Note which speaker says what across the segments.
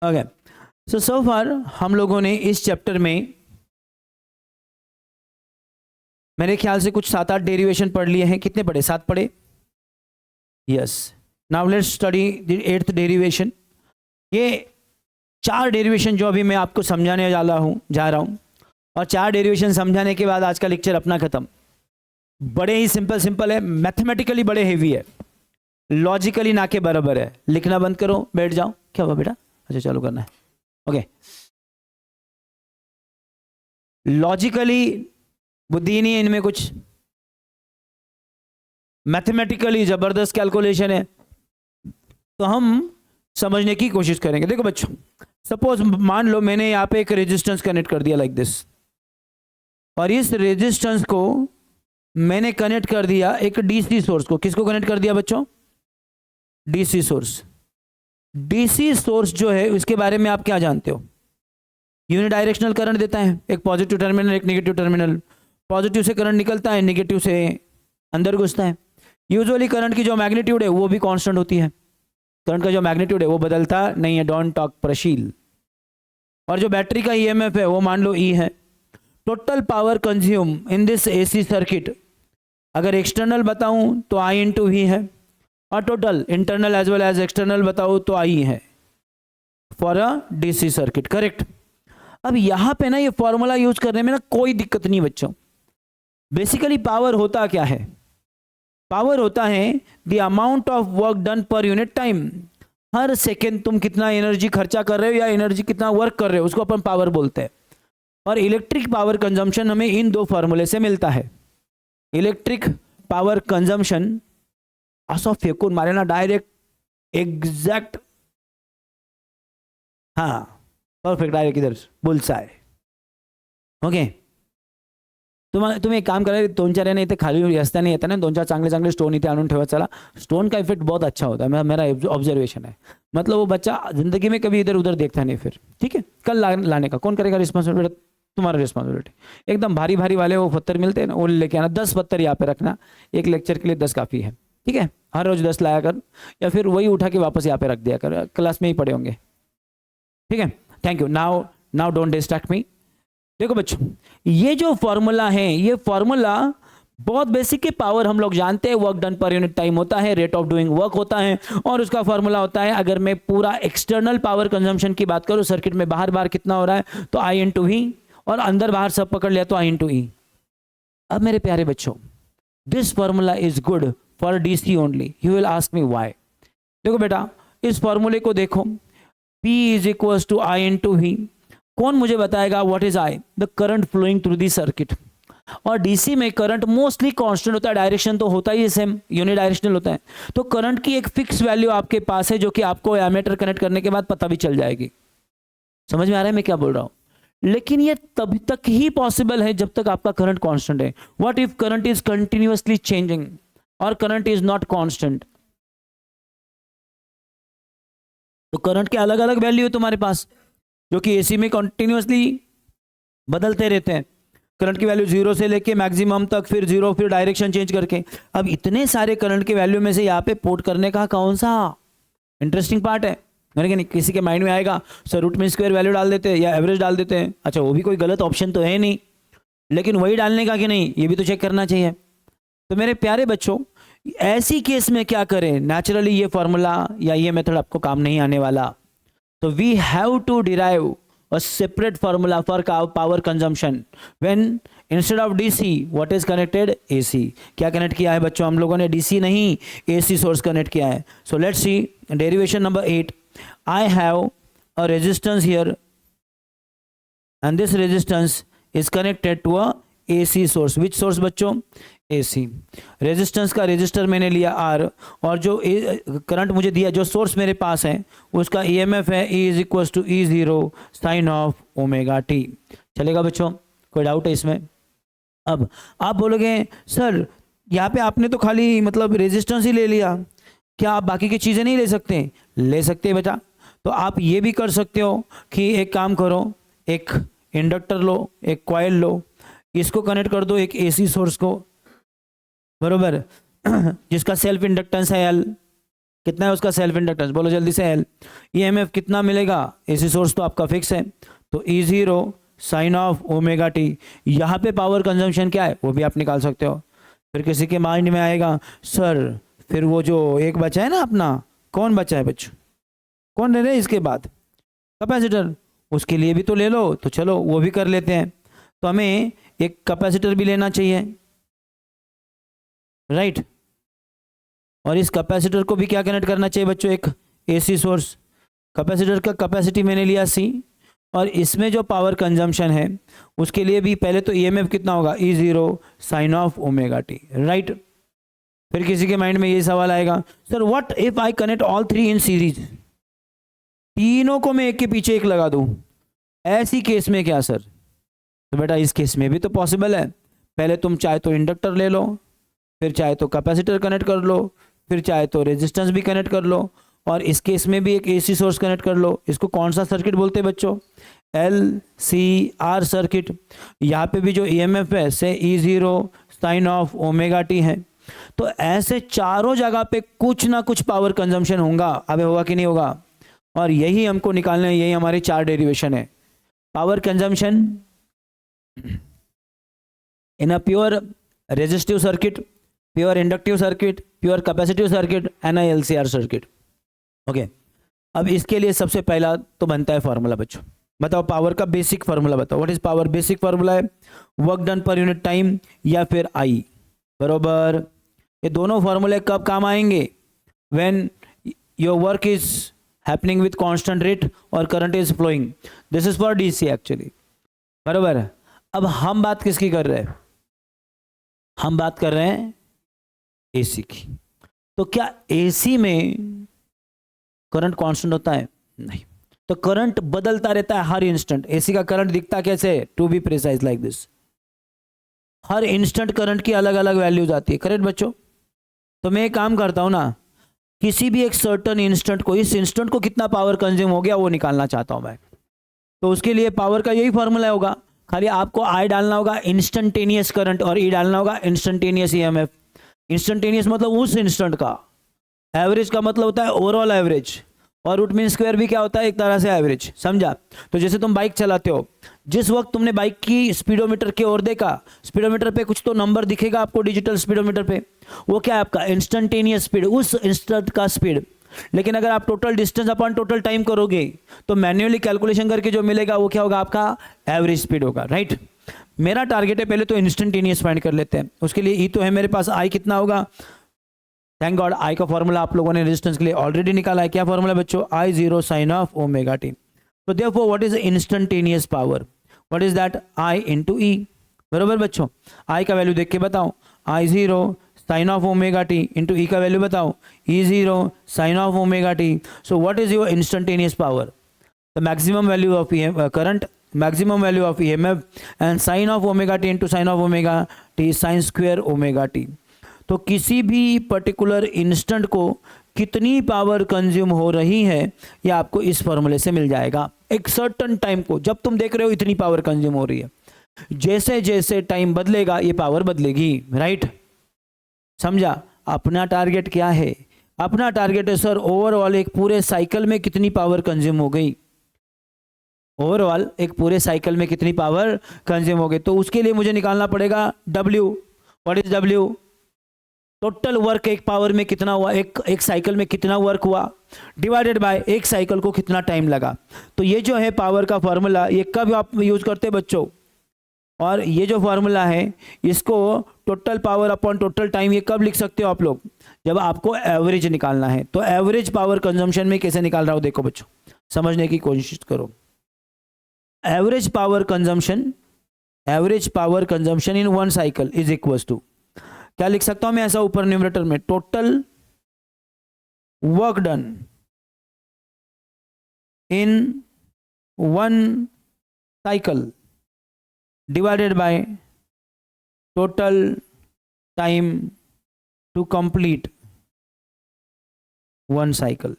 Speaker 1: Okay, so फार हम लोगों ने इस चैप्टर में मेरे ख्याल से कुछ 7-8 डेरिवेशन पढ़ लिए हैं। कितने पढ़े? 7 पढ़े? Yes. Now let's study the 8th derivation. ये 4 डेरिवेशन जो अभी मैं आपको समझाने जा रहा हूँ और 4 डेरिवेशन समझाने के बाद आज का लेक्चर अपना खत्म। बड़े ही सिंपल है, मैथमेटिकली बड़े हेवी है, लॉजिकली ना के बराबर है। लिखना बंद करो, बैठ जाओ। क्या हुआ बेटा? अच्छा चालू करना है। ओके, लॉजिकली बुद्धि नहीं है इनमें कुछ, मैथमेटिकली जबरदस्त कैलकुलेशन है, तो हम समझने की कोशिश करेंगे। देखो बच्चों, सपोज मान लो मैंने यहां पे एक रेजिस्टेंस कनेक्ट कर दिया लाइक दिस, और इस रेजिस्टेंस को मैंने कनेक्ट कर दिया एक डीसी सोर्स को। किसको कनेक्ट कर दिया बच्चों? DC source. डीसी सोर्स जो है उसके बारे में आप क्या जानते हो? यूनिडायरेक्शनल करंट देता है, एक पॉजिटिव टर्मिनल एक नेगेटिव टर्मिनल। पॉजिटिव से करंट निकलता है, नेगेटिव से अंदर घुसता है। यूजुअली करंट की जो मैग्नीट्यूड है वो भी कांस्टेंट होती है। करंट का जो मैग्नीट्यूड है वो बदलता नहीं है। डोंट टॉक प्रशील। और जो बैटरी का ईएमएफ है वो मान लो ई है। Total power consume in this AC circuit, अगर एक्सटर्नल बताऊं तो आई इंटू वी है, और total internal as well as external बताऊं तो आई है for a DC circuit. Correct. अब यहां पे ना ये फॉर्मूला यूज करने में ना कोई दिक्कत नहीं बच्चों। बेसिकली पावर होता क्या है? पावर होता है the amount of work done per unit time. Her second तुम कितना एनर्जी खर्चा कर रहे हो या एनर्जी कितना वर्क कर रहे हो उसको अपन पावर बोलते हैं। और इलेक्ट्रिक पावर कंजम्पशन हमें इन 2 फॉर्मूले से मिलता है। इलेक्ट्रिक पावर कंजम्पशन असो फेंकून मारे ना डायरेक्ट एग्जैक्ट, हाँ परफेक्ट, डायरेक्ट इधर बुलसाय। ओके, तुम्ही एक काम करा, 2-4 याने इथे खाली रस्त्याने येताना 2-4 चांगले स्टोन इथे आणून ठेवा। चला, स्टोन का इफेक्ट बहुत अच्छा होता है, मेरा ऑब्जर्वेशन है। मतलब वो बच्चा जिंदगी में कभी इधर उधर देखता नहीं फिर। ठीक है, कल लाने का कौन करेगा? रिस्पॉन्सिबिलिटी तुम्हारा, रिस्पॉन्सिबिलिटी। एकदम भारी भारी वाले वो पत्थर मिलते हैं ना, वो लेके आना। 10 पत्थर यहाँ पे रखना, एक लेक्चर के लिए 10 काफी है। ठीक है, हर रोज 10 लाया कर, या फिर वही उठा के वापस यहाँ पे रख दिया कर, क्लास में ही पड़े होंगे। ठीक है, thank you. Now don't distract मी। देखो बच्चों, ये जो फॉर्मूला है, ये फॉर्मूला बहुत बेसिक है। पावर हम लोग जानते हैं, work done per unit time होता है, रेट ऑफ डूइंग वर्क होता है, और उसका फॉर्मूला होता है, अगर मैं पूरा एक्सटर्नल पावर कंजम्पशन की बात करूं, सर्किट में बाहर बाहर कितना हो रहा है तो आई इंटू वी, और अंदर बाहर सब पकड़ लिया तो आई इंटू ई। अब मेरे प्यारे बच्चों, this formula is good for DC only. You will ask me why. देखो बेटा, इस फॉर्मूले को देखो, P is equal to I into V. कौन मुझे बताएगा what is I? The current flowing through the circuit. और डीसी में करंट मोस्टली कांस्टेंट होता है, डायरेक्शन तो होता ही सेम, यूनिडायरेक्शनल होता है। तो करंट की एक फिक्स वैल्यू आपके पास है जो कि आपको एमीटर कनेक्ट करने के बाद पता भी चल जाएगी। समझ में आ रहा है मैं क्या बोल रहा हूं? लेकिन ये तब तक ही पॉसिबल है जब तक आपका करंट कांस्टेंट है। What if current is continuously changing और करंट इज नॉट कांस्टेंट? तो करंट के अलग अलग वैल्यू है तुम्हारे पास, जो कि एसी में कंटिन्यूअसली बदलते रहते हैं। करंट की वैल्यू 0 से लेके मैक्सिमम तक, फिर 0, फिर डायरेक्शन चेंज करके। अब इतने सारे करंट के वैल्यू में से यहाँ पे पोर्ट करने का कौन सा इंटरेस्टिंग पार्ट है? नहीं, किसी के माइंड में आएगा sir root mean square value डाल देते हैं या एवरेज डाल देते हैं। अच्छा, वो भी कोई गलत ऑप्शन तो है नहीं, लेकिन वही डालने का कि नहीं ये भी तो चेक करना चाहिए। तो मेरे प्यारे बच्चों, ऐसी केस में क्या करें? नेचुरली ये फॉर्मूला या ये मेथड आपको काम नहीं आने वाला। तो we have to derive a separate formula for power consumption when instead of DC what is connected? AC। क्या कनेक्ट किया है बच्चों हम लोगों ने? DC नहीं, AC सोर्स कनेक्ट किया है। So let's see derivation number 8। I have a resistance here and this resistance is connected to a AC source। which source बच्चों? AC। रेजिस्टेंस का रेजिस्टर मैंने लिया R, और जो करंट मुझे दिया, जो सोर्स मेरे पास है, उसका EMF है E is equal to E0 sine of omega T. चलेगा बच्चों? कोई डाउट है इसमें? अब आप बोलोगे सर यहाँ पे आपने तो खाली मतलब रेजिस्टेंस ही ले लिया, क्या आप बाकी की चीज़ें नहीं ले सकते? ले सकते हैं बेटा। तो आप ये भी कर सकते हो कि एक काम करो, एक इंडक्टर लो, एक कॉइल लो, इसको कनेक्ट कर दो एक AC सोर्स को, बरोबर, जिसका सेल्फ इंडक्टेंस है L, कितना है उसका सेल्फ इंडक्टेंस, बोलो जल्दी से एल। ईएमएफ कितना मिलेगा, एसी सोर्स तो आपका फिक्स है, तो E zero sine of omega t. यहाँ पे पावर कंजम्पशन क्या है वो भी आप निकाल सकते हो। फिर किसी के माइंड में आएगा सर फिर वो जो एक बचा है ना अपना, कौन बचा है बच्चों, कौन ले रहे इसके बाद, कैपेसिटर, उसके लिए भी तो ले लो, तो चलो वो भी कर लेते हैं। तो हमें एक कैपेसिटर भी लेना चाहिए, राइट। और इस कैपेसिटर को भी क्या कनेक्ट करना चाहिए बच्चों, एक एसी सोर्स। कैपेसिटर का कैपेसिटी मैंने लिया सी, और इसमें जो पावर कंजम्पशन है उसके लिए भी पहले तो ईएमएफ कितना होगा, E zero sine of omega t, right. फिर किसी के माइंड में ये सवाल आएगा sir what if I connect all three in series, तीनों को मैं एक के पीछे एक लगा दूं, ऐसी केस में क्या सर। तो बेटा इस केस में भी तो पॉसिबल है, पहले तुम चाहे तो इंडक्टर ले लो, फिर चाहे तो कैपेसिटर कनेक्ट कर लो, फिर चाहे तो रेजिस्टेंस भी कनेक्ट कर लो, और इस केस में भी एक एसी सोर्स कनेक्ट कर लो। इसको कौन सा सर्किट बोलते हैं बच्चों, LCR सर्किट। यहाँ पे भी जो ईएमएफ है से E zero sine of omega t है। तो ऐसे चारों जगह पे कुछ ना कुछ पावर कंजम्पशन होगा, अबे होगा कि नहीं होगा, और यही हमको निकालना है, यही हमारी 4 डेरिवेशन है। Power consumption in a pure resistive circuit, pure inductive circuit, pure capacitive circuit and LCR circuit. Okay, अब इसके लिए सबसे पहला तो बनता है फॉर्मूला बच्चों, बताओ पावर का बेसिक फॉर्मूला बताओ, what is power, basic formula है work done per unit time या फिर आई, बरोबर। ये दोनों फॉर्मूले कब काम आएंगे, when your work is happening with constant rate और current is flowing, this is for DC actually, बरोबर। अब हम बात किसकी कर रहे हैं, हम बात कर रहे हैं एसी की। तो क्या एसी में करंट कांस्टेंट होता है, नहीं, तो करंट बदलता रहता है हर इंस्टेंट। एसी का करंट दिखता कैसे, to be precise like this, हर इंस्टेंट करंट की अलग अलग वैल्यूज आती है, करेक्ट बच्चों। तो मैं एक काम करता हूं ना, किसी भी एक सर्टन इंस्टेंट को, इस इंस्टेंट को कितना पावर कंज्यूम हो गया वो निकालना चाहता हूं मैं, तो उसके लिए पावर का यही फॉर्मूला होगा, खाली आपको आई डालना होगा इंस्टेंटेनियस करंट और ई डालना होगा इंस्टेंटेनियस ईएमएफ। इंस्टेंटेनियस मतलब उस इंस्टेंट का, एवरेज का मतलब होता है ओवरऑल एवरेज, और रूट मीन स्क्वायर भी क्या होता है, एक तरह से एवरेज, समझा। तो जैसे तुम बाइक चलाते हो, जिस वक्त तुमने बाइक की स्पीडोमीटर की ओर देखा, स्पीडोमीटर पे कुछ तो नंबर दिखेगा आपको डिजिटल स्पीडोमीटर पे, वो क्या है आपका इंस्टेंटेनियस स्पीड, उस इंस्टेंट का स्पीड। लेकिन अगर आप total distance upon total time करोगे तो मैन्युअली कैलकुलेशन करके जो मिलेगा वो क्या होगा, आपका एवरेज स्पीड होगा, राइट। मेरा टारगेट है पहले तो इंस्टेंटेनियस फाइंड कर लेते हैं, उसके लिए ई तो है मेरे पास, आई कितना होगा, थैंक गॉड आई का फॉर्मूला आप लोगों ने रेजिस्टेंस के लिए ऑलरेडी निकाला है, क्या फॉर्मूला बच्चों, I zero sine of omega t. तो therefore what is instantaneous power, what is that, I into E, बरोबर बच्चों। आई का वैल्यू देख के बताओ, I zero sine of omega T into E का वैल्यू बताओ, E zero sine of omega t. So what is your instantaneous power, the maximum value of current, maximum value of EMF and sin of omega t into sin of omega t sin square omega t। तो किसी भी particular instant को कितनी power consume हो रही है ये आपको इस फॉर्मूले से मिल जाएगा। एक सर्टन टाइम को जब तुम देख रहे हो इतनी पावर कंज्यूम हो रही है, जैसे जैसे टाइम बदलेगा ये पावर बदलेगी, राइट, समझा। अपना टारगेट क्या है, अपना टारगेट है सर ओवरऑल एक पूरे साइकिल में कितनी पावर कंज्यूम हो गई, ओवरऑल एक पूरे साइकिल में कितनी पावर कंज्यूम हो गई। तो उसके लिए मुझे निकालना पड़ेगा W, what is W, total work एक पावर में कितना हुआ, एक साइकिल में कितना वर्क हुआ, डिवाइडेड बाय एक साइकिल को कितना टाइम लगा। तो ये जो है पावर का फॉर्मूला, ये कब आप यूज करते हैं बच्चों, और ये जो फॉर्मूला है इसको total power upon total time, ये कब लिख सकते हो आप लोग, जब आपको एवरेज निकालना है। तो एवरेज पावर कंजम्पशन में कैसे निकाल रहा हूं देखो बच्चों, समझने की कोशिश करो। Average power consumption in one cycle is equal to, क्या लिख सकता हूं मैं ऐसा ऊपर न्यूमरेटर में, total work done in one cycle divided by total time to complete one cycle.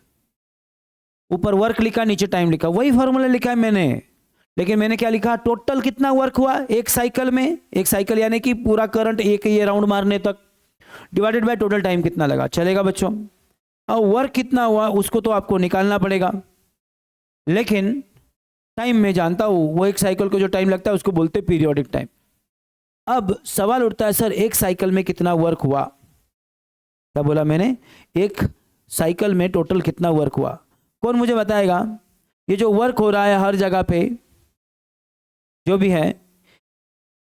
Speaker 1: ऊपर वर्क लिखा, नीचे टाइम लिखा, वही फॉर्मूला लिखा है मैंने, लेकिन मैंने क्या लिखा, टोटल कितना वर्क हुआ एक साइकिल में, एक साइकिल यानी कि पूरा करंट एक ये राउंड मारने तक, डिवाइडेड बाय टोटल टाइम कितना लगा। चलेगा बच्चों, अब वर्क कितना हुआ उसको तो आपको निकालना पड़ेगा, लेकिन टाइम में जानता हूँ वो एक साइकिल को जो टाइम लगता है उसको बोलते हैं पीरियोडिक टाइम। अब सवाल उठता है सर एक साइकिल में कितना वर्क हुआ? क्या बोला मैंने? एक साइकिल में टोटल कितना वर्क हुआ? कौन मुझे बताएगा? ये जो वर्क हो रहा है हर जगह पे जो भी है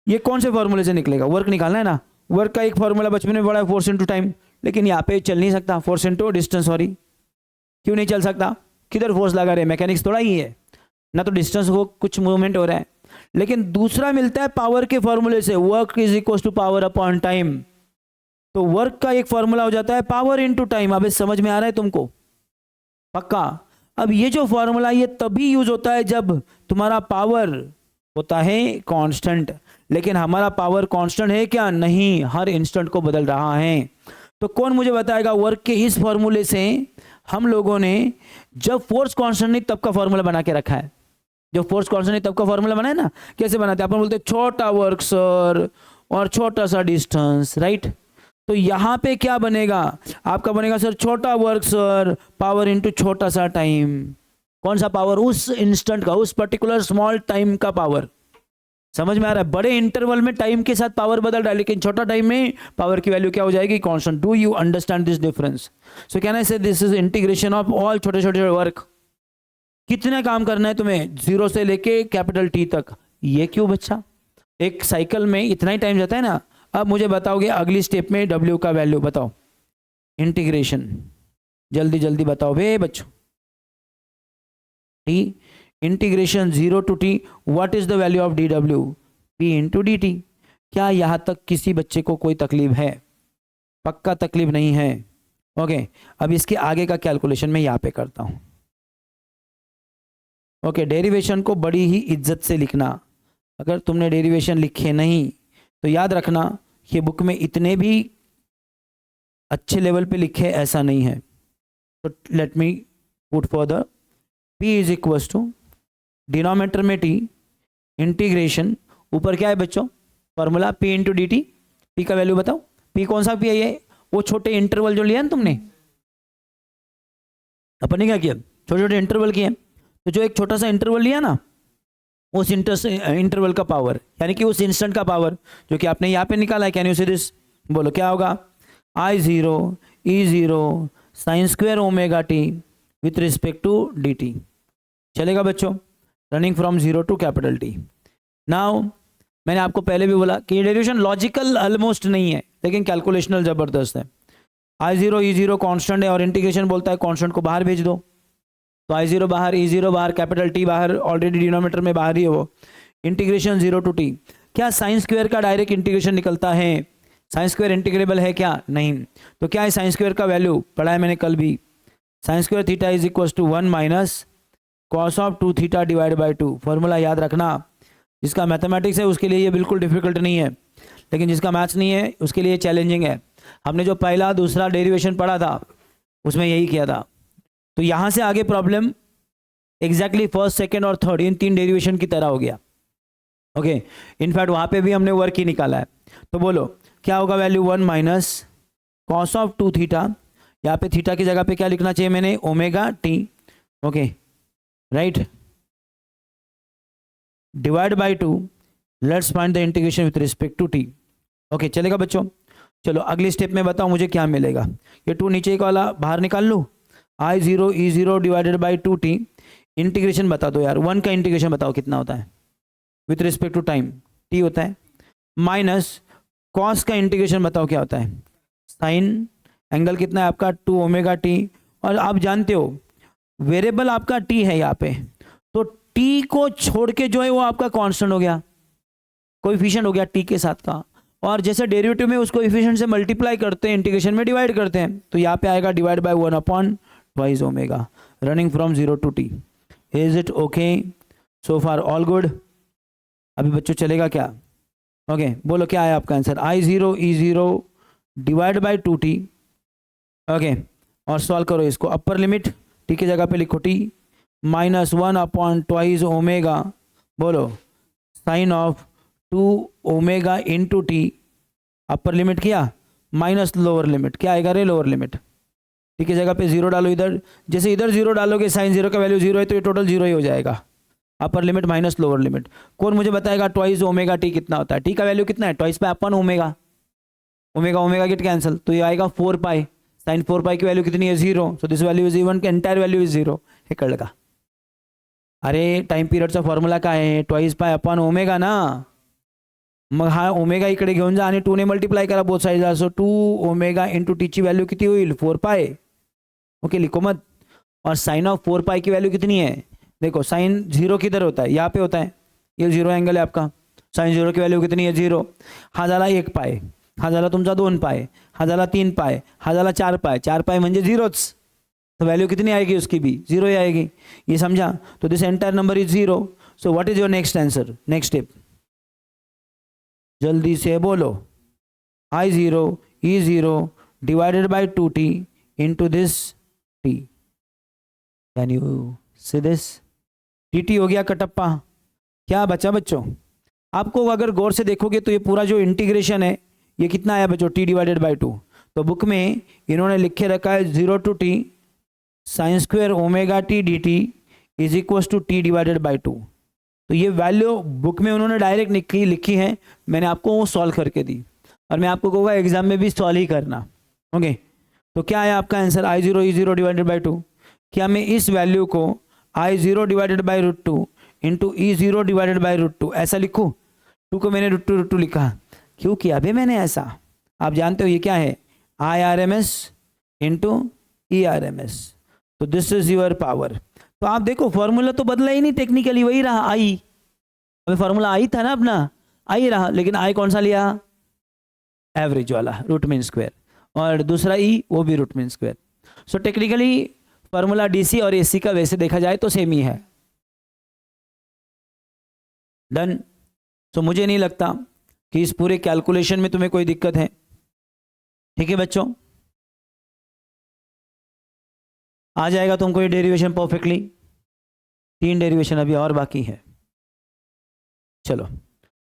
Speaker 1: ये कौन से फॉर्मूले से निकलेगा? वर्क निकालना है ना। वर्क का एक फॉर्मूला बचपन में पढ़ा है, फोर्स इनटू टाइम, लेकिन यहाँ पे चल नहीं सकता, फोर्स इनटू डिस्टेंस। सॉरी, क्यों नहीं चल सकता? किधर फोर्स लगा रहे? मैकेनिक्स थोड़ा ही है ना, तो डिस्टेंस हो कुछ मूवमेंट हो रहा है। लेकिन दूसरा मिलता है पावर के फॉर्मूले से, work is equal to power upon time. तो वर्क का एक फॉर्मूला हो जाता है पावर इनटू टाइम। अब समझ में आ रहा है तुमको? पक्का? अब ये जो फॉर्मूला ये तभी यूज होता है जब तुम्हारा पावर होता है कांस्टेंट, लेकिन हमारा पावर कांस्टेंट है क्या? नहीं, हर इंस्टेंट को बदल रहा है। तो कौन मुझे बताएगा वर्क के इस फॉर्मूले से हम लोगों ने जब फोर्स कांस्टेंट नहीं तब का फॉर्मूला बना के रखा है? जो फोर्स कांस्टेंट नहीं तब का फॉर्मूला बना है ना, कैसे बनाते हैं? अपन बोलते हैं छोटा वर्क सर और छोटा सा डिस्टेंस, राइट? तो यहां पे क्या बनेगा आपका? बनेगा सर छोटा वर्क सर पावर इनटू छोटा सा टाइम। कौन सा पावर? उस इंस्टेंट का, उस पर्टिकुलर स्मॉल टाइम का पावर। समझ में आ रहा है? बड़े इंटरवल में टाइम के साथ पावर बदल रहा है, लेकिन छोटा टाइम में पावर की वैल्यू क्या हो जाएगी? Constant. Do you understand this difference? So can I say this is integration of all छोटे छोटे वर्क। कितने काम करना है तुम्हें जीरो से लेके कैपिटल टी तक? ये क्यों बच्चा? एक साइकिल में इतना ही टाइम जाता है ना। अब मुझे बताओगे अगली स्टेप में W का वैल्यू बताओ, इंटीग्रेशन। जल्दी जल्दी बताओ बे बच्चों। T integration 0 to T, what is the value of dW? P into D T. क्या यहां तक किसी बच्चे को कोई तकलीफ है? पक्का तकलीफ नहीं है। ओके, अब इसके आगे का कैलकुलेशन मैं यहां पे करता हूं। ओके, डेरिवेशन को बड़ी ही इज्जत से लिखना। अगर तुमने डेरिवेशन लिखे नहीं तो याद रखना ये बुक में इतने भी अच्छे लेवल पे लिखे ऐसा नहीं है। तो let me put for P is equal to denominator में T, इंटीग्रेशन ऊपर क्या है बच्चों? Formula P into D T. P का वैल्यू बताओ। P कौन सा P है? ये वो छोटे इंटरवल जो लिया ना तुमने, अपन ने क्या किया? छोटे छोटे इंटरवल किए। तो जो एक छोटा सा इंटरवल लिया ना, उस इंटरवल का पावर यानी कि उस इंस्टेंट का पावर जो कि आपने यहाँ पे निकाला है। Can you see this? बोलो क्या होगा? I0 E0 sine square omega T with respect to D T. चलेगा बच्चों? Running from 0 to capital T. Now मैंने आपको पहले भी बोला कि डेरिवेशन लॉजिकल ऑलमोस्ट नहीं है, लेकिन कैलकुलेशनल जबरदस्त है। I0 E0 कांस्टेंट है और इंटीग्रेशन बोलता है कांस्टेंट को बाहर भेज दो। तो I0 बाहर, E0 बाहर, कैपिटल T बाहर, ऑलरेडी डिनोमिनेटर में बाहर ही है वो। Integration 0 to T. क्या साइन स्क्वायर का डायरेक्ट इंटीग्रेशन निकलता है? साइन स्क्वायर इंटीग्रेबल है क्या? नहीं। तो क्या है साइन स्क्वायर का वैल्यू? पढ़ा है मैंने कल भी। Sine square theta is equal to 1 minus cos of 2 theta divide by 2। Formula याद रखना। जिसका मैथमेटिक्स है उसके लिए ये बिल्कुल डिफिकल्ट नहीं है, लेकिन जिसका मैथ्स नहीं है उसके लिए चैलेंजिंग है। हमने जो पहला दूसरा डेरिवेशन पढ़ा था उसमें यही किया था। तो यहाँ से आगे प्रॉब्लम एग्जैक्टली फर्स्ट, सेकेंड और थर्ड इन 3 डेरिवेशन की तरह हो गया। ओके, इनफैक्ट वहाँ पे भी हमने वर्क ही निकाला है। तो बोलो क्या होगा value? 1 minus cos of 2 theta. यहाँ पे थीटा की जगह पे क्या लिखना चाहिए मैंने? Omega T. Okay right, divide by 2। Let's find the integration with respect to T. Okay चलेगा बच्चों? चलो अगली स्टेप में बताओ मुझे क्या मिलेगा। ये 2 नीचे वाला बाहर निकाल लूँ। I0 E0 divided by 2t। Integration बता दो यार, 1 का इंटीग्रेशन बताओ कितना होता है with respect to time? t होता है। माइनस कॉस का इंटीग्रेशन बताओ क्या होता है? साइन एंगल कितना है आपका? 2 ओमेगा टी। और आप जानते हो वेरिएबल आपका t है यहाँ पे, तो t को छोड़ के जो है वो आपका कांस्टेंट हो गया, कोएफिशिएंट हो गया t के साथ का। और जैसे डेरिवेटिव में उसको कोएफिशिएंट से मल्टीप्लाई करते हैं, इंटीग्रेशन में डिवाइड करते हैं, तो यहाँ पे आएगा divide by 1 upon twice omega, running from 0 to T. Is it okay? So far all good? अभी बच्चों चलेगा क्या? ओके बोलो क्या है आपका answer? I0 E0 divide by 2t। Okay और सॉल्व करो इसको। अपर लिमिट t की जगह पे लिखो t minus 1 upon twice omega, बोलो sine of 2 omega into t. Upper limit किया माइनस लोअर लिमिट, क्या आएगा रे? Lower limit. टी की जगह पे जीरो डालो इधर, जैसे इधर जीरो डालोगे साइन जीरो का वैल्यू जीरो है तो ये टोटल जीरो ही हो जाएगा, upper limit minus lower limit. कौन मुझे बताएगा ट्वाइस ओमेगा टी कितना होता है? टी का वैल्यू कितना है? ट्वाइस पे upon omega, omega omega get cancel, तो ये आएगा 4 पाई, साइन 4 पाई की वैल्यू कितनी है? Zero, so this value is even, entire value is zero. हे कळलं का? अरे टाइम पिरियडचा फॉर्म्युला काय आहे? ट्वाइस पाय अपन ओमेगा ना, मग हा ओमेगा इकडे घेऊन जा आणि 2 ने मल्टिप्लाय करा बोथ साइडला, सो 2 ओमेगा इंटू टी ची वैल्यू किती होईल? 4 पाई। ओके लिखो मत। और साइन ऑफ 4 पाई की वैल्यू कितनी है? देखो साइन जीरो किधर होता है? यहाँ पे होता है, ये जीरो एंगल है आपका, साइन जीरो की वैल्यू कितनी है? जीरो। हा झाला 1 पाय, हा झाला तुमचा 2 पाय, हा झाला 3 पाय, हा झाला 4 पाय, 4 पाय म्हणजे जीरोच, तो वैल्यू कितनी आएगी उसकी भी? जीरो ही आएगी, ये समझा? तो this entire number is zero. So what is your next answer, next step? जल्दी से बोलो। I zero E zero divided by 2t into this t, can you see this? dt हो गया कटप्पा। क्या बचा बच्चों? आपको अगर गौर से देखोगे तो ये पूरा जो इंटीग्रेशन है ये कितना आया बच्चों? t divided by 2। तो बुक में इन्होंने लिखे रखा है 0 to t sine square omega T D T is equal to T divided by 2। तो ये वैल्यू बुक में उन्होंने डायरेक्ट लिखी है, मैंने आपको वो सॉल्व करके दी, और मैं आपको कहूँगा एग्जाम में भी सॉल्व ही करना। ओके, तो क्या है आपका answer? I zero E zero divided by 2। क्या मैं इस वैल्यू को I zero divided by root 2 into E zero divided by root 2 ऐसा लिखूँ? 2 को मैंने रूट टू लिखा, क्यों किया भाई मैंने ऐसा? आप जानते हो ये क्या है? I R M S into E R M S, तो दिस इज योर पावर। तो आप देखो फॉर्मूला तो बदला ही नहीं, टेक्निकली वही रहा आई। अभी फॉर्मूला आई था ना अपना, आई रहा, लेकिन आई कौन सा लिया? एवरेज वाला, रूट मीन स्क्वायर, और दूसरा ई वो भी root mean square. So technically formula DC और एसी का वैसे देखा जाए तो सेम ही है। डन। सो मुझे नहीं लगता कि इस पूरे कैलकुलेशन में तुम्हें कोई दिक्कत है। ठीक है बच्चों, आ जाएगा तुमको ये डेरिवेशन परफेक्टली। 3 डेरिवेशन अभी और बाकी है। चलो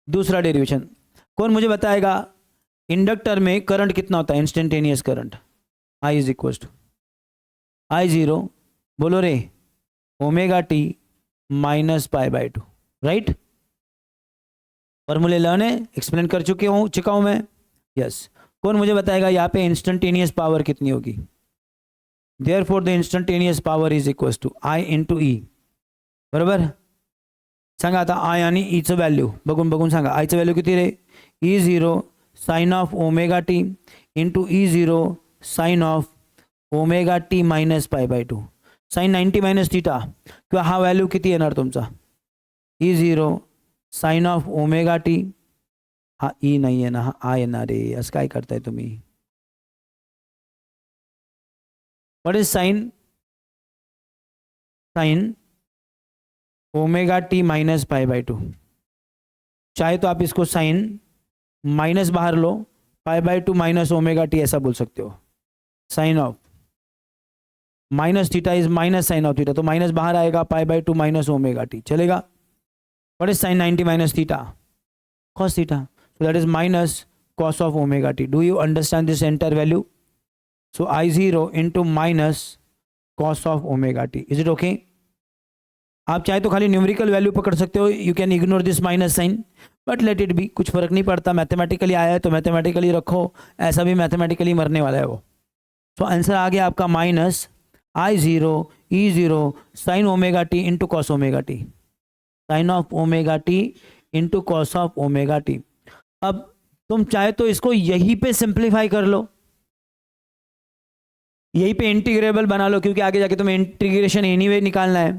Speaker 1: दूसरा डेरिवेशन, कौन मुझे बताएगा इंडक्टर में करंट कितना होता है? Instantaneous current I is equal to I zero, बोलो रे, omega T minus pi by 2, right? फॉर्मूले लर्न है, एक्सप्लेन कर चुका हूं मैं। यस, कौन मुझे बताएगा यहाँ पे इंस्टेंटेनियस पावर कितनी होगी? Therefore the instantaneous power is equals to I into E, बरोबर? सांगा आता I आणि E चं व्हॅल्यू बघून बघून सांगा। I चं व्हॅल्यू किती रे? E0 sine of omega T into E0 sine of omega T minus pi by 2, sine 90 minus theta, किंवा हा व्हॅल्यू किती येणार तुमचा? E0 sine of omega T, हा E नाही आहे ना, हा I येणार आहे। असं काय करताय तुम्ही? What is sin? Sin omega T minus pi by 2। चाहे तो आप इसको साइन माइनस बाहर लो, pi by 2 minus omega t ऐसा बोल सकते हो। Sine of minus theta is minus sine of theta, तो माइनस बाहर आएगा, pi by 2 minus omega T चलेगा। What is sine 90 minus theta? Cos theta, so that is minus cos of omega T. Do you understand this entire value? So I0 into minus cos of omega t. Is it okay? आप चाहे तो खाली numerical value पकड़ सकते हो, you can ignore this minus sign, but let it be, कुछ फर्क नहीं पड़ता। मैथमेटिकली आया है तो मैथमेटिकली रखो, ऐसा भी मैथमेटिकली मरने वाला है वो। तो आंसर आ गया आपका minus I0 E0 sine omega T into cos omega T, sine of omega T into cos of omega T. अब तुम चाहे तो इसको यहीं पे सिंप्लीफाई कर लो, यहीं पे इंटीग्रेबल बना लो, क्योंकि आगे जाके तुम्हें इंटीग्रेशन एनीवे निकालना है,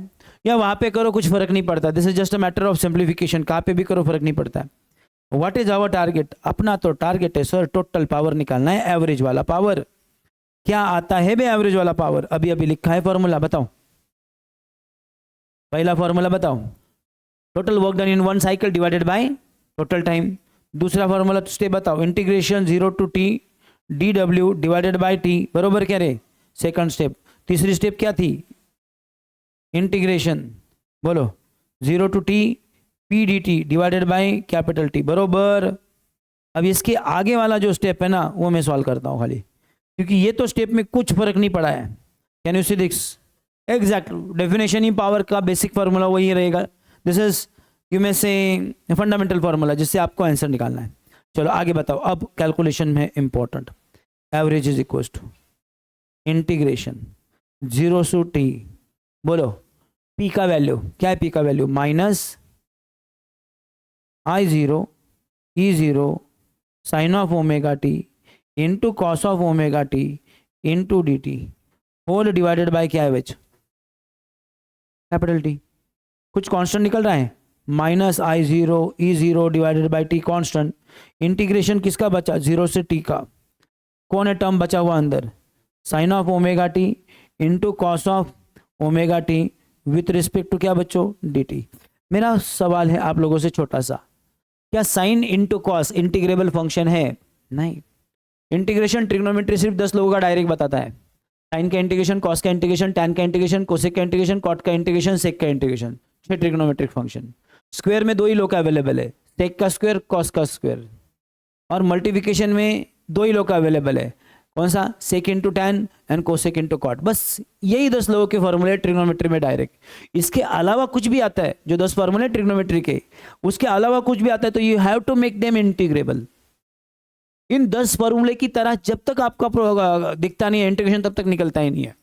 Speaker 1: या वहां पे करो, कुछ फर्क नहीं पड़ता। This is just a matter of simplification, कहाँ पे भी करो फर्क नहीं पड़ता है। What is our target? अपना तो टारगेट है सर टोटल पावर निकालना है, एवरेज वाला पावर। क्या आता है बे एवरेज वाला पावर? अभी अभी लिखा है फॉर्मूला, बताओ पहला फॉर्मूला बताओ। Total work done in one cycle divided by total time. दूसरा फॉर्मूला स्टेप बताओ, integration 0 to T dw divided by T, बरोबर क्या रे? Second step. तीसरी स्टेप क्या थी? इंटीग्रेशन, बोलो 0 to T P D T divided by capital T, बरोबर। अब इसके आगे वाला जो स्टेप है ना वो मैं सॉल्व करता हूँ खाली। क्योंकि ये तो स्टेप में कुछ फर्क नहीं पड़ा है। Can you see this? Exact definition he power का बेसिक फार्मूला वही रहेगा। दिस इज यू में से फंडामेंटल फार्मूला जिससे आपको आंसर निकालना है। चलो आगे बताओ, अब कैलकुलेशन में important. Average is equal to integration 0 से t, बोलो p का वैल्यू क्या है? p का value minus I0 E0 sine of omega T into cos of omega T into D T whole divided by क्या है विच? Capital T. कुछ constant निकल रहा है, minus I0 E0 divided by T constant. Integration किसका बचा? 0 से t का। कौन है टर्म बचा हुआ अंदर? Sine of omega T into cos of omega T with respect to क्या बच्चों? D T. मेरा सवाल है आप लोगों से छोटा सा, क्या sine into cos integrable function है? नहीं। इंटीग्रेशन ट्रिग्नोमेट्री सिर्फ 10 लोगों का डायरेक्ट बताता है। साइन का इंटीग्रेशन, कॉस का इंटीग्रेशन, टैन का इंटीग्रेशन, कोसेक का इंटीग्रेशन, कॉट का इंटीग्रेशन, सेक का इंटीग्रेशन, 6 ट्रिग्नोमेट्रिक फंक्शन। स्क्वायर में 2 ही लोग अवेलेबल है, सेक का स्क्वायर, कॉस का स्क्वायर। और मल्टीप्लिकेशन में 2 ही लोग अवेलेबल है, कौन सा? Sec into tan and cosec into cot. बस यही 10 लोगों के फॉर्मूले ट्रिग्नोमेट्री में डायरेक्ट। इसके अलावा कुछ भी आता है, जो 10 फॉर्मूले ट्रिग्नोमेट्री के, उसके अलावा कुछ भी आता है तो you have to make them integrable. इन 10 फॉर्मूले की तरह जब तक आपका दिखता नहीं है इंटीग्रेशन, तब तक निकलता ही नहीं है।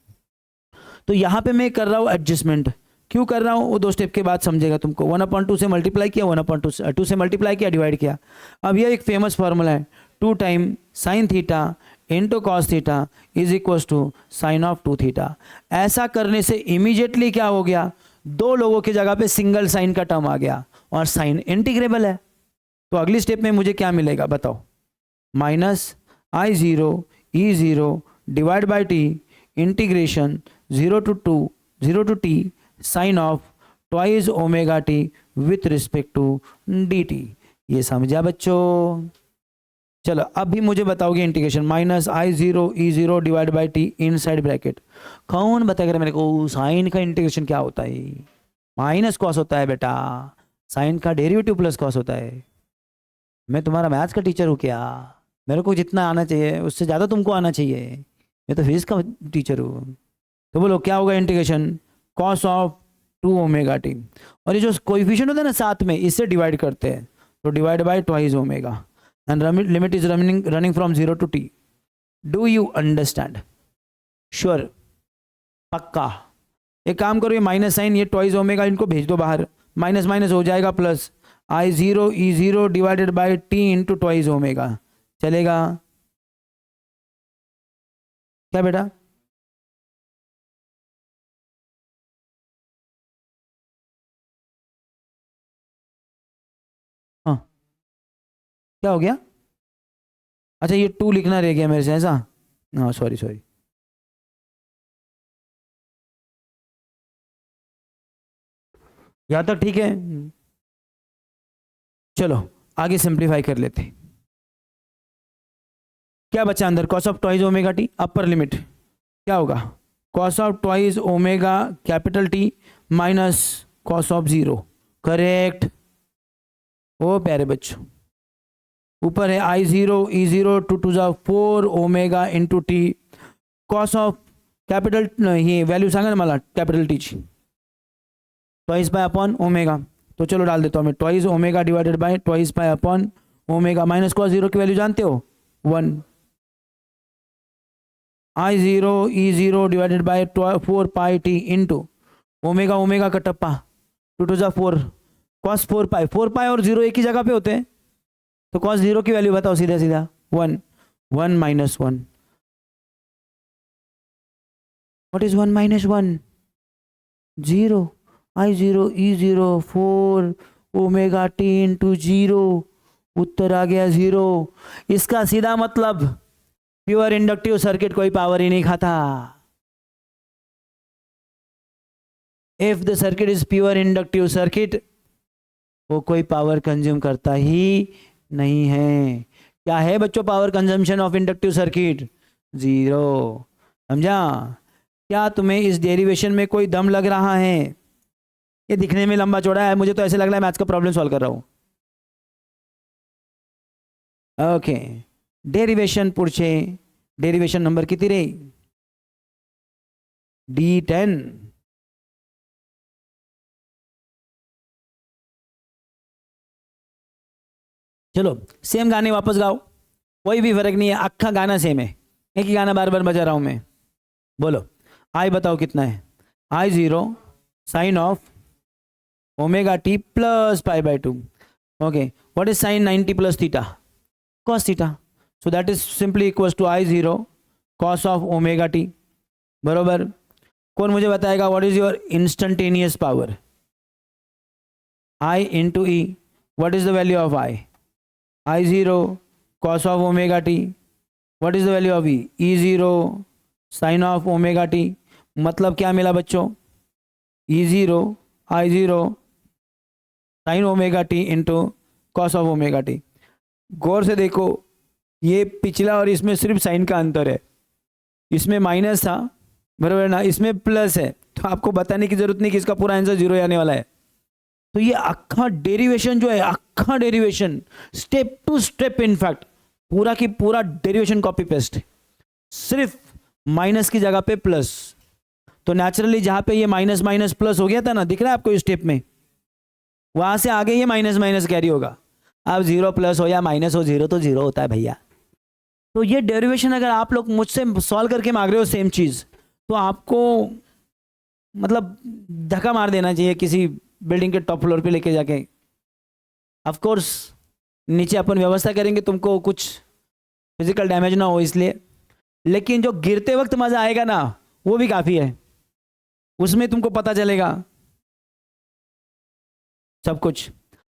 Speaker 1: तो यहां पे मैं कर रहा हूं एडजस्टमेंट। क्यों कर रहा हूं वो 2 स्टेप के बाद समझेगा तुमको। 1/2 से मल्टीप्लाई किया, 1/2 से मल्टीप्लाई किया, डिवाइड किया। अब यह एक फेमस फॉर्मूला है, 2 time sine theta into cos theta is equal to sine of 2 theta. ऐसा करने से इमीडिएटली क्या हो गया? 2 लोगों की जगह पे सिंगल साइन का टर्म आ गया और साइन इंटीग्रेबल है। तो अगली स्टेप में मुझे क्या मिलेगा बताओ? Minus I0 E0 divide by T integration 0 to t sine of twice omega T with respect to D T. ये समझा बच्चों? चलो अब भी मुझे बताओगे integration minus I0 E0 divide by T inside bracket. कौन बताएगा मेरे को साइन का इंटीग्रेशन क्या होता है? माइनस कॉस होता है बेटा, साइन का डेरिवेटिव प्लस कॉस होता है। मैं तुम्हारा मैथ्स का टीचर हूँ क्या? मेरे को जितना आना चाहिए उससे ज़्यादा तुमको आना चाहिए। मैं तो फिजिक्स का टीचर हूँ। तो बोलो क्या होगा integration? Cos of 2 omega T, और ये जो कोएफिशिएंट होता है ना साथ में, इससे डिवाइड करते हैं तो divide by twice omega and limit is running from 0 to t। Do you understand? Sure? पक्का? एक काम करो, ये माइनस साइन, ये ट्वाइस ओमेगा इनको भेज दो बाहर, माइनस माइनस हो जाएगा plus I0 E0 divided by T into twice omega. चलेगा क्या बेटा? हाँ क्या हो गया? अच्छा ये 2 लिखना रह गया मेरे से, ऐसा? हाँ सॉरी सॉरी। यहाँ तक ठीक है? चलो आगे सिंप्लीफाई कर लेते हैं। क्या बचा अंदर? Cos of twice omega t, upper limit क्या होगा? Cos of twice omega capital T minus cos of 0। Correct? ओ प्यारे बच्चों, ऊपर है I0 E0 2 to 4 omega into t cos of capital, ये वैल्यू सांगा ना मला कैपिटल टीची, ट्वाइस पाई अपॉन ओमेगा। तो चलो डाल देता हूँ मैं, twice omega divided by twice pi upon omega minus cos 0 की वैल्यू जानते हो 1। I0 E0 divided bye 4 pi T into omega, omega का टप्पा 2 to 4 कॉस 4 पाई, 4 पाई और 0 एक ही जगह पे होते हैं, तो कॉस 0 की वैल्यू बताओ सीधा सीधा 1। 1 minus 1, what is 1 minus 1? 0। I0 E0 4 omega T into 0, उत्तर आ गया 0। इसका सीधा मतलब प्योर इंडक्टिव सर्किट कोई पावर ही नहीं खाता। If the circuit is pure inductive circuit, वो कोई पावर कंज्यूम करता ही नहीं है। क्या है बच्चों power consumption of inductive circuit? 0। समझा? क्या तुम्हें इस डेरिवेशन में कोई दम लग रहा है? ये दिखने में लंबा चौड़ा है, मुझे तो ऐसे लग रहा है मैथ्स का प्रॉब्लम सॉल्व कर रहा हूं। ओके, डेरिवेशन पुढचे डेरिवेशन नंबर कितनी रही? D10। चलो सेम गाने वापस गाओ, कोई भी फर्क नहीं है, अक्खा गाना सेम है, एक ही गाना बार बार बजा रहा हूं मैं। बोलो आई बताओ कितना है? I0 sine of omega T plus pi by 2। Okay, what is sine 90 plus theta? Cos theta. So that is simply equals to I0 cos of omega T. बरोबर। कौन मुझे बताएगा what is your instantaneous power? I into E. What is the value of I0 cos of omega t। what is the value of E0 sin of omega t। मतलब क्या मिला बच्चों? E0 I0 sin omega t into cos of omega t। गौर से देखो, ये पिछला और इसमें सिर्फ साइन का अंतर है, इसमें माइनस था बराबर ना, इसमें प्लस है, तो आपको बताने की जरूरत नहीं कि इसका पूरा आंसर 0 आने वाला है। तो ये अक्खा डेरिवेशन जो है, अक्खा derivation step to step, in fact पूरा की पूरा डेरिवेशन कॉपी पेस्ट, सिर्फ माइनस की जगह पे प्लस। तो नेचुरली जहां पे ये माइनस माइनस प्लस हो गया था ना, दिख रहा है आपको इस स्टेप में, वहां से आगे ये माइनस माइनस कैरी होगा। अब 0 प्लस हो या माइनस हो, 0 तो 0 होता है भैया। तो ये डेरिवेशन अगर आप लोग मुझसे सॉल्व करके मांग रहे हो सेम चीज, तो आपको मतलब धक्का मार देना चाहिए किसी बिल्डिंग के टॉप फ्लोर पे लेके जाके। ऑफ कोर्स नीचे अपन व्यवस्था करेंगे तुमको कुछ फिजिकल डैमेज ना हो इसलिए, लेकिन जो गिरते वक्त मजा आएगा ना, वो भी काफी है, उसमें तुमको पता चलेगा सब कुछ।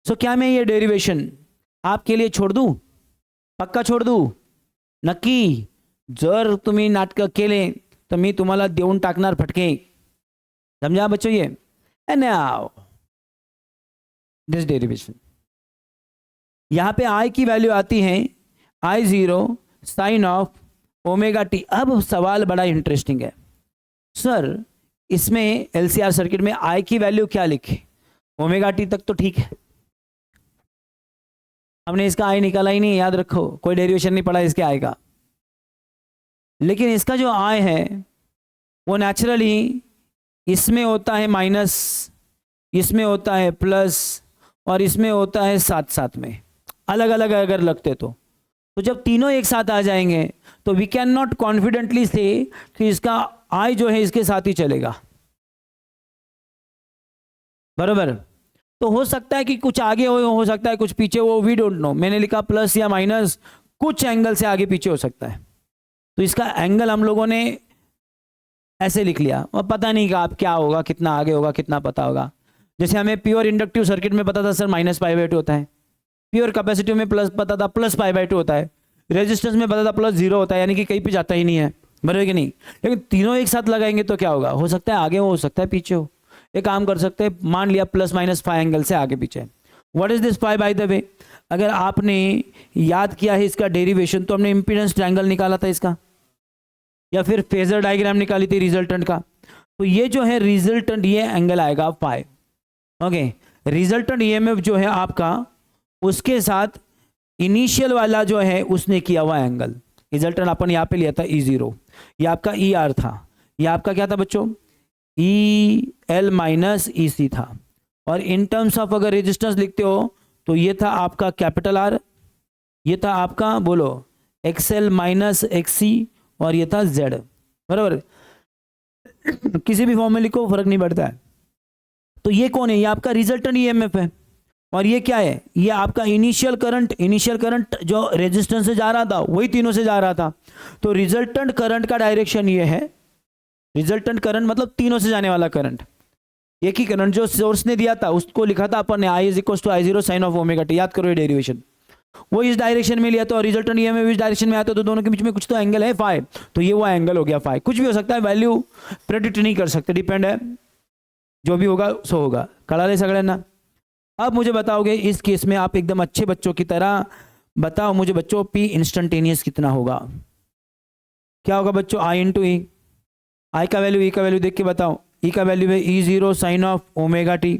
Speaker 1: सो क्या मैं ये डेरिवेशन आपके लिए छोड़ दूं? पक्का छोड़ दूं? नक्की। जर तुम्ही नाटक केले तर मी तुम्हाला देऊन टाकणार फटके, समझा बच्चों ये? एंड नाउ दिस डेरिवेशन, यहां पे I की वैल्यू आती है I0 sine of omega T. अब सवाल बड़ा इंटरेस्टिंग है, सर इसमें LCR सर्किट में I की वैल्यू क्या लिखे? ओमेगा टी तक तो ठीक है, हमने इसका I निकाला ही नहीं, याद रखो, कोई डेरिवेशन नहीं पड़ा इसके I का। लेकिन इसका जो I है वो नेचुरली इसमें होता है माइनस, इसमें होता है प्लस, और इसमें होता है साथ साथ में, अलग अलग अगर लगते तो जब तीनों एक साथ आ जाएंगे तो वी कैन नॉट कॉन्फिडेंटली से कि इसका I जो है इसके साथ ही चलेगा, बराबर। तो हो सकता है कि कुछ आगे हो सकता है कुछ पीछे, वो वी डोंट नो। मैंने लिखा प्लस या माइनस, कुछ एंगल से आगे पीछे हो सकता है, तो इसका एंगल हम लोगों ने ऐसे लिख लिया, और पता नहीं कि आप क्या होगा, कितना आगे होगा, कितना पता होगा। जैसे हमें प्योर इंडक्टिव सर्किट में पता था सर माइनस पाई बाय 2 होता है, प्योर कैपेसिटिव में प्लस पता था प्लस पाई बाय 2 होता है, रेजिस्टेंस में पता था प्लस 0 होता है, यानी कि कहीं पे जाता ही नहीं है, बराबर कि नहीं? लेकिन तीनों एक साथ लगाएंगे तो क्या होगा? हो सकता है आगे हो सकता है पीछे हो। एक काम कर सकते हैं, मान लिया प्लस माइनस 5 एंगल से आगे पीछे। What is this pi by the way? अगर आपने याद किया है इसका डेरिवेशन, तो हमने इंपीडेंस ट्रायंगल निकाला था इसका, या फिर फेजर डायग्राम निकाली थी रिजल्टेंट का। तो ये जो है रिजल्टेंट, ये एंगल आएगा फाई। ओके, रिजल्टेंट ईएमएफ जो है आपका, उसके साथ इनिशियल वाला जो है उसने किया हुआ एंगल। रिजल्टेंट अपन यहाँ पे लिया था E0, ये आपका ER था, ये आपका क्या था बच्चों? EL माइनस EC था। और इन टर्म्स ऑफ अगर रेजिस्टेंस लिखते हो तो ये था आपका कैपिटल R, ये था आपका बोलो XL माइनस XC, और ये था Z, बराबर। किसी भी फॉर्म में लिखो फर्क नहीं पड़ता है। तो ये कौन है? ये आपका रिजल्टेंट ईएमएफ है, और ये क्या है? ये आपका इनिशियल करंट। इनिशियल करंट जो रेजिस्टेंस से जा रहा था वही तीनों से जा रहा था, तो रिजल्टेंट करंट का डायरेक्शन ये है। रिजल्टेंट करंट मतलब तीनों से जाने वाला करंट। एक ही करंट जो सोर्स ने दिया था उसको लिखा था अपन ने I is equal to I0 sine of omega T, याद करो ये डेरिवेशन। वो इस डायरेक्शन में लिया था और रिजल्टेंट ईएमएफ इस डायरेक्शन में आता, तो दोनों के बीच में कुछ तो एंगल है फाई, तो ये वो एंगल हो गया फाई। कुछ भी हो सकता है, वैल्यू प्रेडिक्ट नहीं कर सकते, डिपेंड है, जो भी होगा सो होगा। कळाले सगळ्यांना? अब मुझे बताओगे इस केस में, आप एकदम अच्छे बच्चों की तरह बताओ मुझे बच्चों, P इंस्टेंटेनियस कितना होगा? क्या होगा बच्चों? I इंटू ई। आई का वैल्यू, E का वैल्यू देख के बताओ। E का वैल्यू है E0 sine of omega T,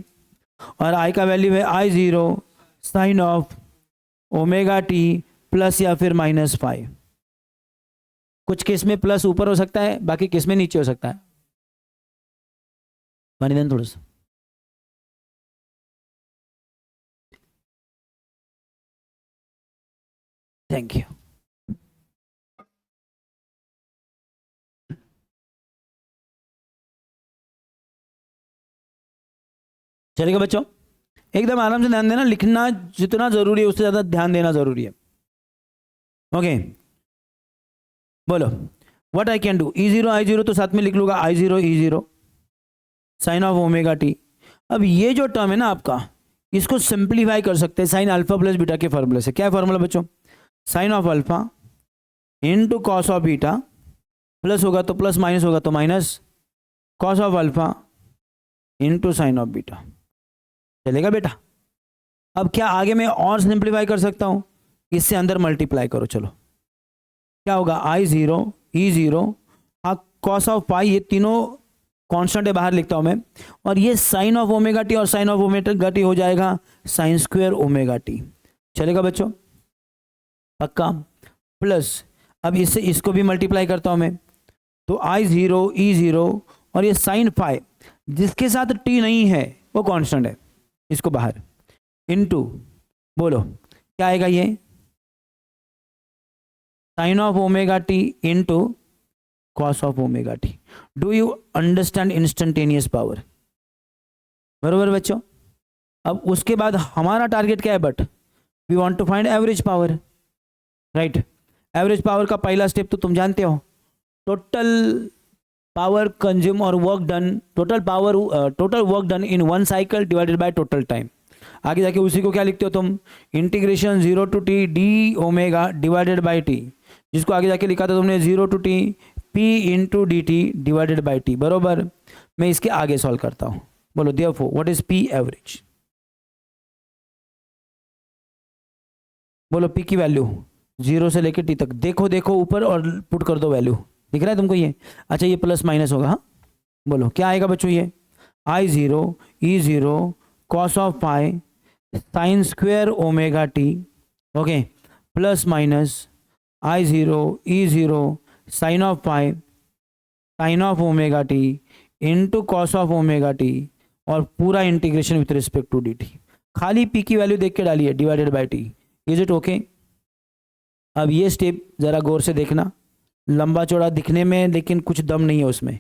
Speaker 1: और I का वैल्यू है I0 sine of omega T plus या फिर माइनस 5। कुछ केस में प्लस ऊपर हो सकता है, बाकी केस में नीचे हो सकता है। पानी देना थोड़ा सा। Thank you. चलेगा बच्चों? एकदम आराम से ध्यान देना, लिखना जितना जरूरी है उससे ज्यादा ध्यान देना जरूरी है। ओके बोलो, व्हाट आई कैन डू, ई0 I0 तो साथ में लिख लूंगा, I0 E0 sine of omega T. अब ये जो टर्म है ना आपका, इसको सिंप्लीफाई कर सकते हैं साइन अल्फा प्लस बीटा के फॉर्मूले से। क्या है फॉर्मूला बच्चों? Sine of alpha into cos of beta, plus होगा तो प्लस, माइनस होगा तो minus, cos of alpha into sine of beta. चलेगा बेटा? अब क्या आगे मैं और सिंप्लीफाई कर सकता हूं? इससे अंदर मल्टीप्लाई करो। चलो क्या होगा, I0 E0, हाँ कॉस ऑफ पाई, ये तीनों कांस्टेंट है, बाहर लिखता हूं मैं, और ये साइन ऑफ ओमेगा टी और साइन ऑफ ओमेगा टी हो जाएगा साइन स्क्वायर ओमेगा टी। चलेगा बच्चों? पक्का? प्लस अब इससे इसको भी मल्टीप्लाई करता हूं मैं, तो I0 E0 और ये साइन फाई जिसके साथ टी नहीं है वो कांस्टेंट है, इसको बाहर, इनटू बोलो क्या आएगा, ये sine of omega T into cos of omega T. Do you understand instantaneous power? बरोबर बच्चों? अब उसके बाद हमारा टारगेट क्या है, but we want to find average power, right? Average power का पहला स्टेप तो तुम जानते हो, टोटल पावर कंज्यूम और work done, total work done in one cycle divided by total time. आगे जाके उसी को क्या लिखते हो तुम, integration 0 to t D omega divided by T, जिसको आगे जाके लिखा था तुमने 0 to t p into D T divided by T. बरोबर? मैं इसके आगे सॉल्व करता हूं। बोलो therefore what is P average? बोलो पी की वैल्यू 0 से लेकर टी तक, देखो देखो ऊपर और पुट कर दो वैल्यू, दिख रहा है तुमको ये? अच्छा ये प्लस माइनस होगा, हाँ बोलो क्या आएगा बच्चों, ये I0 E0 cos of pi sine square omega T, okay, plus minus I0 E0 sine of pi sine of omega T into cos of omega T, और पूरा integration with respect to D T. खाली P की value देख के डालिए, divided by T. Is it okay? अब ये step जरा गौर से देखना, लंबा चौड़ा दिखने में लेकिन कुछ दम नहीं है उसमें,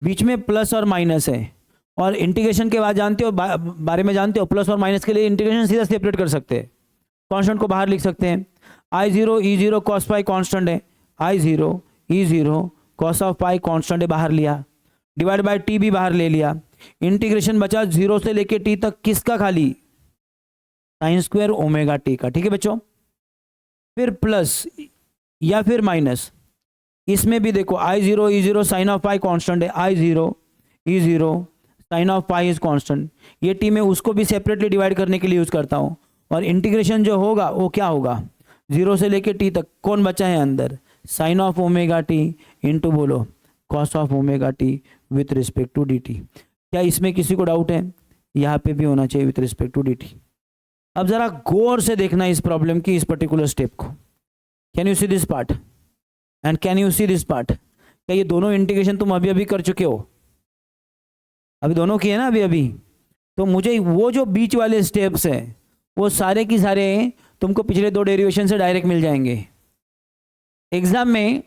Speaker 1: बीच में प्लस और माइनस है, और इंटीग्रेशन के बाद जानते हो बारे में जानते हो, प्लस और माइनस के लिए इंटीग्रेशन सीधा सेपरेट कर सकते हैं, कांस्टेंट को बाहर लिख सकते हैं। I0 E0 cos pi constant है, I0 E0 cos of pi constant है, बाहर लिया, डिवाइड बाय टी भी बाहर ले लिया, इंटीग्रेशन बचा 0 से लेके टी तक, किसका? खाली साइन स्क्वायर ओमेगा टी का। ठीक है बच्चों? फिर प्लस या फिर माइनस, इसमें भी देखो I0 E0 sine of pi constant है, I0 E0 sine of pi is constant, ये टी में उसको भी सेपरेटली डिवाइड करने के लिए यूज करता हूं, और इंटीग्रेशन जो होगा वो क्या होगा, 0 से लेके टी तक कौन बचा है अंदर, sine of omega T into बोलो cos of omega T with respect to D T. क्या इसमें किसी को डाउट है? यहाँ पे भी होना चाहिए with respect to D T. अब जरा गौर से देखना इस प्रॉब्लम की, इस पर्टिकुलर स्टेप को। Can you see this part and can you see this part? क्या ये दोनों इंटीग्रेशन तुम अभी अभी कर चुके हो? अभी दोनों किए ना अभी अभी? तो मुझे वो जो बीच वाले स्टेप्स है वो सारे की सारे तुमको पिछले 2 डेरिवेशन से डायरेक्ट मिल जाएंगे। एग्जाम में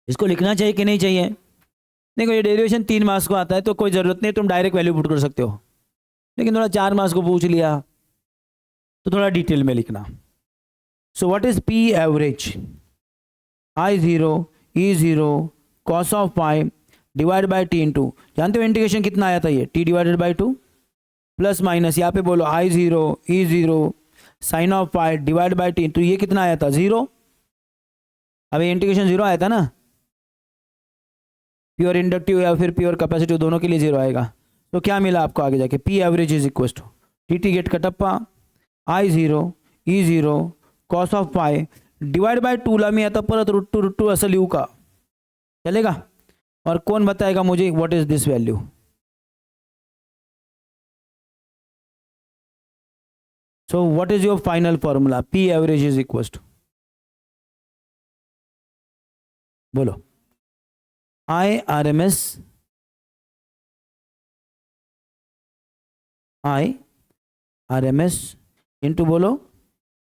Speaker 1: इसको लिखना चाहिए कि नहीं चाहिए? देखो ये डेरिवेशन 3 मार्क्स को आता है तो कोई जरूरत नहीं, तुम डायरेक्ट वैल्यू पुट कर सकते हो, लेकिन थोड़ा 4 मार्क्स को पूछ लिया तो थोड़ा डिटेल में लिखना। So what is P average? I0 E0 cos of pi divide by T into, जानते हो इंटीग्रेशन कितना आया था, ये T divided by 2 plus minus, यहाँ पे बोलो I0 E0 sine of pi divide by T, तो ये कितना आया था 0। अब ये इंटीग्रेशन 0 आया था ना, प्योर इंडक्टिव या फिर प्योर कैपेसिटिव दोनों के लिए 0 आएगा। तो क्या मिला आपको आगे जाके, P average is equal to T T get कटप्पा I0 E0 cos of pi divide by 2 ला मी आता परत √2 असं लिहू का? चलेगा? और कौन बताएगा मुझे what is this value? So what is your final formula? P average is equal to बोलो IRMS इंटू बोलो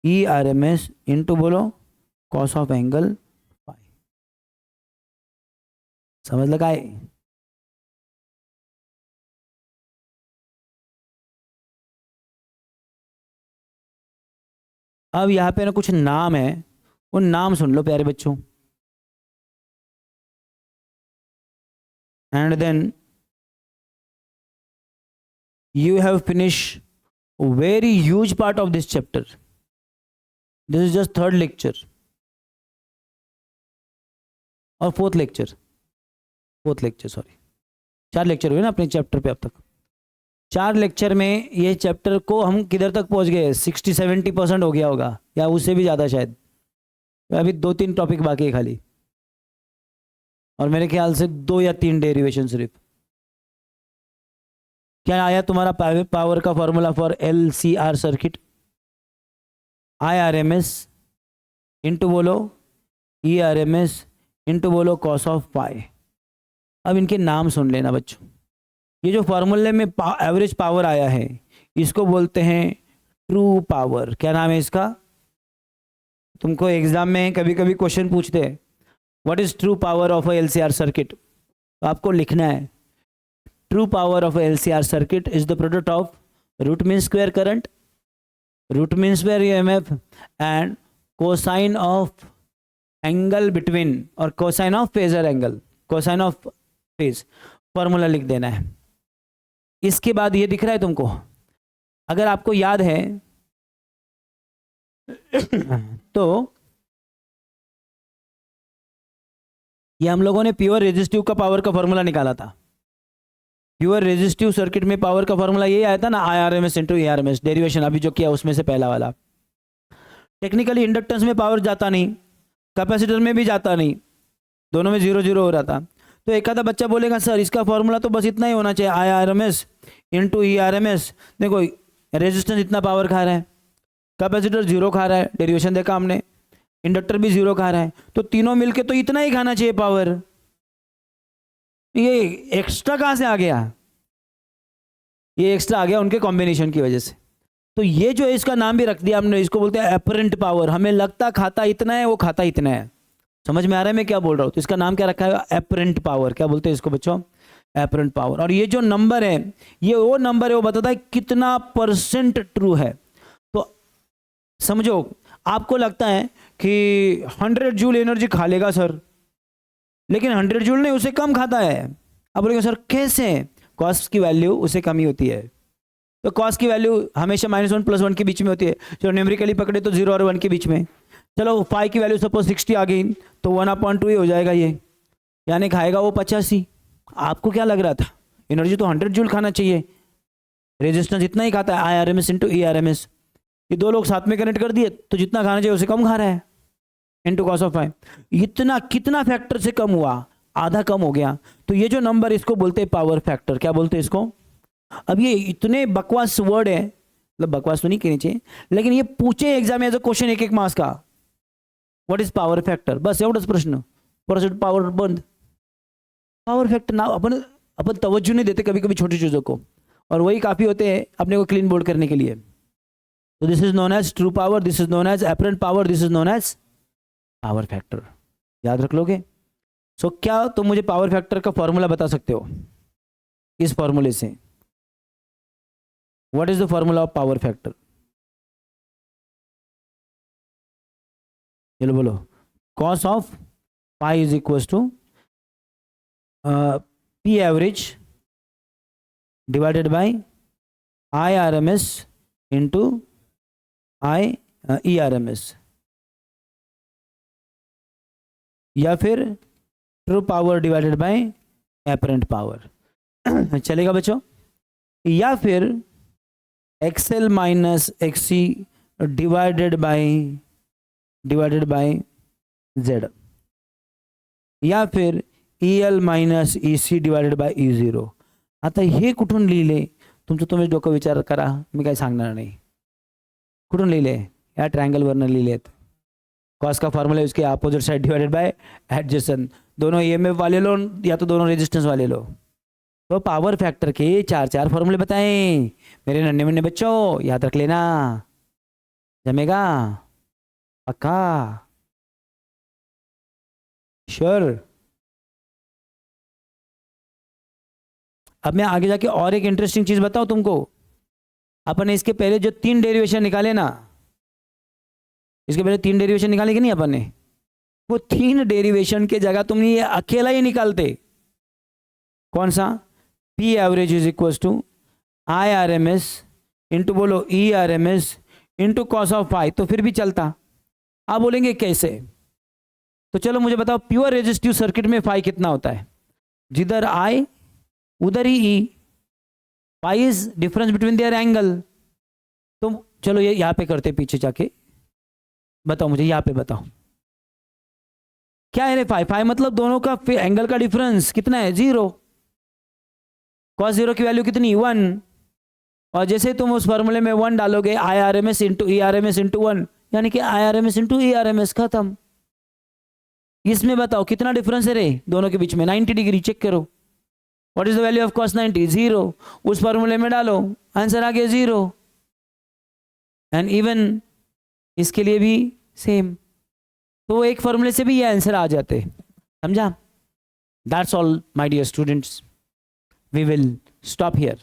Speaker 1: ERMS इंटू बोलो कॉस ऑफ एंगल फाई. समजलं काय? अब यहाँ पे ना कुछ नाम है, उन नाम सुन लो प्यारे बच्चों. And then you have finished a very huge part of this chapter. This is just third lecture और फोर्थ लेक्चर सॉरी. 4 लेक्चर हुए ना अपने चैप्टर पे अब तक. 4 लेक्चर में ये चैप्टर को हम किधर तक पहुंच गए? 60-70% हो गया होगा या उससे भी ज़्यादा शायद. अभी 2-3 टॉपिक बाकी है खाली, और मेरे ख्याल से 2 या 3 डेरिवेशन सिर्फ. क्या आया तुम्हारा पावर का formula for LCR circuit? IRMS into बोलो ERMS इंटू बोलो कॉस ऑफ पाई. अब इनके नाम सुन लेना बच्चों. ये जो फॉर्मूले में एवरेज पावर आया है इसको बोलते हैं ट्रू पावर. क्या नाम है इसका? तुमको एग्जाम में कभी कभी क्वेश्चन पूछते हैं what is true power of a LCR circuit, तो आपको लिखना है true power of a LCR circuit is the product of root mean square current, root mean square EMF and cosine of angle between और cosine of phasor angle, cosine of phase. Formula लिख देना है. इसके बाद ये दिख रहा है तुमको, अगर आपको याद है तो ये हम लोगों ने प्योर रेजिस्टिव का पावर का फॉर्मूला निकाला था. प्योर रेजिस्टिव सर्किट में पावर का फॉर्मूला ये आया था ना, IRMS इंटू ERMS. डेरिवेशन अभी जो किया उसमें से पहला वाला. टेक्निकली इंडक्टेंस में पावर जाता नहीं, कैपेसिटर में भी जाता नहीं, दोनों में 0-0 हो रहा था. तो एक आधा बच्चा बोलेगा सर इसका फॉर्मूला तो बस इतना ही होना चाहिए, IRMS इंटू ERMS. देखो रेजिस्टेंस इतना पावर खा रहा है, कैपेसिटर 0 खा रहा है, डेरिवेशन देखा हमने, इंडक्टर भी 0 खा रहा है, तो तीनों मिलके तो इतना ही खाना चाहिए पावर. ये एक्स्ट्रा कहाँ से आ गया? ये एक्स्ट्रा आ गया उनके कॉम्बिनेशन की वजह से. तो ये जो है इसका नाम भी रख दिया हमने, इसको बोलते हैं एपरेंट पावर. हमें लगता खाता इतना है, वो खाता इतना है. समझ में आ रहा है मैं क्या बोल रहा हूँ? तो इसका नाम क्या रखा है? Apparent power. क्या बोलते हैं इसको बच्चों? Apparent power. और ये जो नंबर है ये वो नंबर है, वो बताता है कितना % ट्रू है. तो समझो आपको लगता है कि 100 जूल एनर्जी खा लेगा सर, लेकिन 100 जूल नहीं, उसे कम खाता है. अब बोलेंगे सर कैसे? कॉस्ट की वैल्यू उससे कम ही होती है. तो कॉस्ट की वैल्यू हमेशा -1 + 1 के बीच में होती है. चलो न्यूमेरिकली पकड़े तो 0 और 1 के बीच में. चलो फाई की वैल्यू सपोज 60 आ गई तो 1/2 ही हो जाएगा ये, यानी खाएगा वो 85. आपको क्या लग रहा था? एनर्जी तो 100 जूल खाना चाहिए, रेजिस्टेंस इतना ही खाता है. IRMS इंटू ERMS, ये दो लोग साथ में कनेक्ट कर दिए तो जितना खाना चाहिए उसे कम खा रहा है, इंटू कॉस ऑफ फाइव. इतना कितना फैक्टर से कम हुआ? आधा कम हो गया. तो ये जो नंबर इसको बोलते हैं पावर फैक्टर. क्या बोलते हैं इसको? अब ये इतने बकवास वर्ड है, मतलब बकवास तो नहीं कहनी चाहिए, लेकिन ये पूछे एग्जाम में एज अ क्वेश्चन 1-1 मार्क्स का, व्हाट इज पावर फॅक्टर. बस एवढंच प्रश्न. परसेंट पावर बंद. पावर फॅक्टर ना अपन तवज्जो नहीं देते कभी कभी छोटी चीज़ों को, और वही काफ़ी होते हैं अपने को क्लीन बोर्ड करने के लिए. तो this is known as true power, this is known as apparent power, this is known as power factor. याद रख लोगे? सो क्या तुम मुझे पावर फैक्टर का फॉर्मूला बता सकते हो इस फॉर्मूले से? What is the formula of power factor? चलो बोलो. Cos of pi is equal to P average divided by IRMS into ERMS, या फिर true power divided by apparent power. चलेगा बच्चों? या फिर XL minus XC divided by Z, या फिर EL minus EC divided by E0. आता हे कुठून लिहिले? तुमचं तुम्ही डोकं विचार करा, मी काही सांगणार नाही. कुठून लिहिले? या ट्रायंगलवरनं लिहिलेत. कॉस का फॉर्मूला है उसके opposite side divided by adjacent, दोनों ईएमएफ वाले लो या तो दोनों रेजिस्टेंस वाले लो। तो पावर फैक्टर के 4 फॉर्मूले बताएं मेरे नन्हे मुन्ने बच्चों, याद रख लेना, जमेगा पक्का, श्योर। अब मैं आगे जाके और एक इंटरेस्टिंग चीज बताऊं तुमको। अपन ने इसके पहले जो 3 डेरिवेशन निकाले ना, इसके पहले 3 डेरिवेशन निकाले कि नहीं अपन ने, वो 3 डेरिवेशन के जगह तुम ये अकेला ही निकालते। कौन सा? P average is equal to I R M S into बोलो E R M S into cos of phi, तो फिर भी चलता। आप बोलेंगे कैसे? तो चलो मुझे बताओ, प्योर रेजिस्टिव सर्किट में फाई कितना होता है? जिधर आई उधर ही E, phi is difference between their angle. तो चलो ये यहां पे करते, पीछे जाके बताओ मुझे, यहां पे बताओ क्या है रे फाई? फाई मतलब दोनों का एंगल का डिफरेंस कितना है? 0। कॉस 0 की वैल्यू कितनी? 1। और जैसे तुम उस फॉर्मूले में 1 डालोगे, I R M S into E R M S into 1, यानी कि I R M S into E R M S, खत्म। इसमें बताओ कितना डिफरेंस है रे दोनों के बीच में? 90 डिग्री। चेक करो, what is the value of cos 90? 0। उस फॉर्मूले में डालो, आंसर आ गया 0। एंड इवन इसके लिए भी सेम। तो एक फॉर्मूले से भी ये आंसर आ जाते, समझा? That's all my dear students, we will stop here.